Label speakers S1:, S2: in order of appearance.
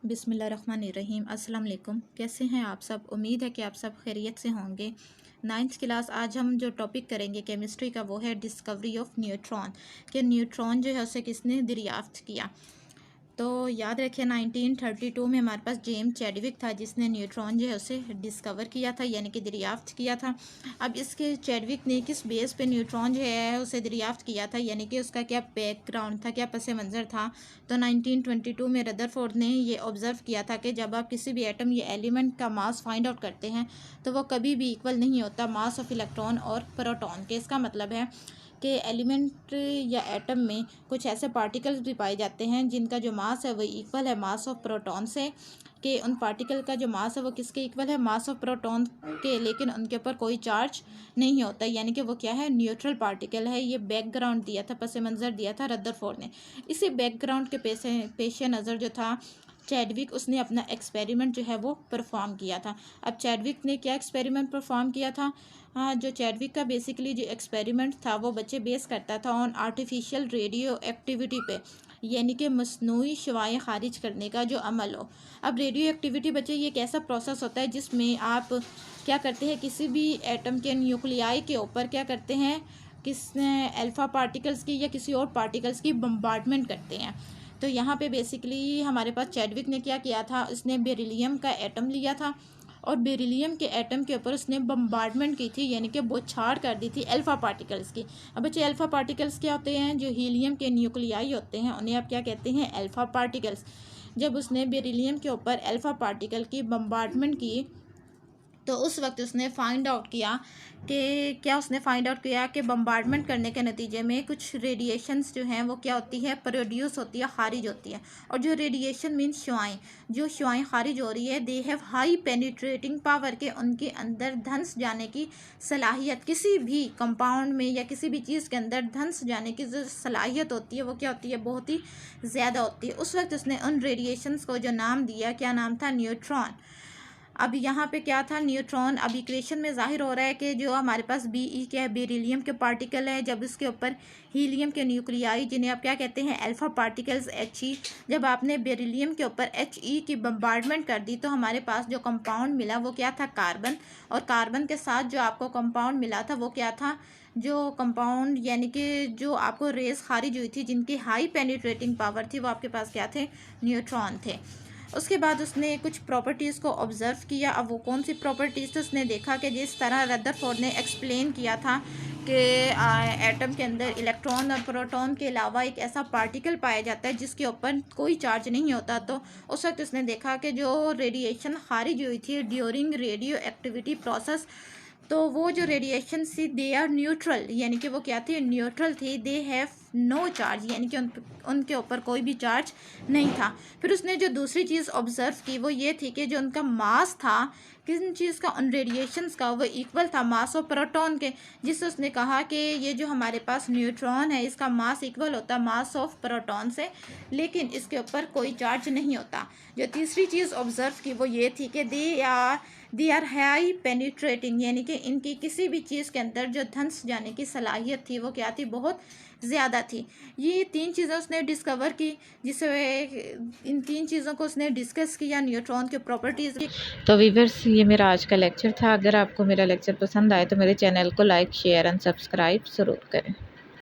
S1: बिस्मिल्लाहिर्रहमानिर्रहीम। अस्सलाम वालेकुम। कैसे हैं आप सब? उम्मीद है कि आप सब खैरियत से होंगे। 9th क्लास आज हम जो टॉपिक करेंगे केमिस्ट्री का वो है डिस्कवरी ऑफ न्यूट्रॉन, कि न्यूट्रॉन जो है उसे किसने दरियाफ्त किया। तो याद रखें 1932 में हमारे पास जेम्स चैडविक था जिसने न्यूट्रॉन जो है उसे डिस्कवर किया था, यानी कि दरियाफ्त किया था। अब इसके चैडविक ने किस बेस पे न्यूट्रॉन जो है उसे दरियाफ्त किया था, यानी कि उसका क्या बैकग्राउंड था, क्या पस मंज़र था। तो 1922 में रदरफोर्ड ने ये ऑब्ज़र्व किया था कि जब आप किसी भी एटम या एलिमेंट का मास फाइंड आउट करते हैं तो वो कभी भी इक्वल नहीं होता मास ऑफ इलेक्ट्रॉन और प्रोटॉन के। इसका मतलब है कि एलिमेंट या एटम में कुछ ऐसे पार्टिकल्स भी पाए जाते हैं जिनका जो मास है वो इक्वल है मास ऑफ प्रोटॉन से, कि उन पार्टिकल का जो मास है वो किसके इक्वल है, मास ऑफ प्रोटॉन के, लेकिन उनके ऊपर कोई चार्ज नहीं होता, यानी कि वो क्या है, न्यूट्रल पार्टिकल है। ये बैकग्राउंड दिया था, पस मंज़र दिया था रदरफोर्ड ने। इसी बैकग्राउंड के पेश नज़र जो था चैडविक, उसने अपना एक्सपेरिमेंट जो है वो परफॉर्म किया था। अब चैडविक ने क्या एक्सपेरिमेंट परफॉर्म किया था? हाँ, जो चैडविक का बेसिकली जो एक्सपेरिमेंट था वो बच्चे बेस करता था ऑन आर्टिफिशियल रेडियो एक्टिविटी पे, यानी कि मसनूई शुआएँ खारिज करने का जो अमल हो। अब रेडियो एक्टिविटी बच्चे ये एक ऐसा प्रोसेस होता है जिसमें आप क्या करते हैं, किसी भी एटम के न्यूक्लियाई के ऊपर क्या करते हैं, किस अल्फ़ा पार्टिकल्स की या किसी और पार्टिकल्स की बम्बार्डमेंट करते हैं। तो यहाँ पे बेसिकली हमारे पास चैडविक ने क्या किया था, उसने बेरिलियम का एटम लिया था और बेरिलियम के एटम के ऊपर उसने बम्बार्डमेंट की थी, यानी कि बौछार कर दी थी अल्फ़ा पार्टिकल्स की। अब बच्चे अल्फ़ा पार्टिकल्स क्या होते हैं, जो हीलियम के न्यूक्लियाई होते हैं उन्हें आप क्या कहते हैं, अल्फ़ा पार्टिकल्स। जब उसने बेरिलियम के ऊपर अल्फ़ा पार्टिकल की बम्बार्डमेंट की तो उस वक्त उसने फाइंड आउट किया कि क्या, उसने फाइंड आउट किया कि बम्बार्डमेंट करने के नतीजे में कुछ रेडिएशंस जो हैं वो क्या होती है, प्रोड्यूस होती है, खारिज होती है। और जो रेडिएशन मीन्स शुआएँ, जो शुआएँ खारिज हो रही है, they have high penetrating power, के उनके अंदर धंस जाने की सलाहियत, किसी भी कंपाउंड में या किसी भी चीज़ के अंदर धंस जाने की जो सलाहियत होती है वो क्या होती है, बहुत ही ज़्यादा होती है। उस वक्त उसने उन रेडिएशंस को जो नाम दिया, क्या नाम था, न्यूट्रॉन। अब यहाँ पे क्या था, न्यूट्रॉन। अब इक्वेशन में जाहिर हो रहा है कि जो हमारे पास बी क्या है, बेरिलियम के पार्टिकल है, जब इसके ऊपर हीलियम के न्यूक्लियाई, जिन्हें आप क्या कहते हैं, अल्फा पार्टिकल्स He, जब आपने बेरिलियम के ऊपर He की बम्बार्डमेंट कर दी तो हमारे पास जो कंपाउंड मिला वो क्या था, कार्बन। और कार्बन के साथ जो आपको कंपाउंड मिला था वो क्या था, जो कंपाउंड यानी कि जो आपको रेस खारिज हुई थी जिनकी हाई पेनिट्रेटिंग पावर थी, वो आपके पास क्या थे, न्यूट्रॉन थे। उसके बाद उसने कुछ प्रॉपर्टीज़ को ऑब्ज़र्व किया। अब वो कौन सी प्रॉपर्टीज़ थी, उसने देखा कि जिस तरह रदरफोर्ड ने एक्सप्लेन किया था कि एटम के अंदर इलेक्ट्रॉन और प्रोटॉन के अलावा एक ऐसा पार्टिकल पाया जाता है जिसके ऊपर कोई चार्ज नहीं होता। तो उस वक्त उसने देखा कि जो रेडिएशन खारिज हुई थी ड्यूरिंग रेडियो एक्टिविटी प्रोसेस, तो वो जो रेडिएशन थी दे आर न्यूट्रल, यानी कि वो क्या थी, न्यूट्रल थी। दे हैव नो चार्ज, यानी कि उनके ऊपर कोई भी चार्ज नहीं था। फिर उसने जो दूसरी चीज़ ऑब्ज़र्व की वो ये थी कि जो उनका मास था, किन चीज़ का, उन रेडिएशंस का, वो इक्वल था मास ऑफ प्रोटॉन के, जिससे उसने कहा कि ये जो हमारे पास न्यूट्रॉन है इसका मास इक्वल होता है मास ऑफ प्रोटॉन से, लेकिन इसके ऊपर कोई चार्ज नहीं होता। जो तीसरी चीज़ ऑब्ज़र्व की वो ये थी कि दे आर हाई पेनिट्रेटिंग, यानी कि इनकी किसी भी चीज़ के अंदर जो धंस जाने की सलाहियत थी वो क्या थी, बहुत ज़्यादा थी। ये तीन चीज़ें उसने डिस्कवर की, जिससे इन तीन चीज़ों को उसने डिस्कस किया, न्यूट्रॉन के प्रॉपर्टीज़।
S2: तो वीवर्स, ये मेरा आज का लेक्चर था। अगर आपको मेरा लेक्चर पसंद आए तो मेरे चैनल को लाइक, शेयर एंड सब्सक्राइब ज़रूर करें।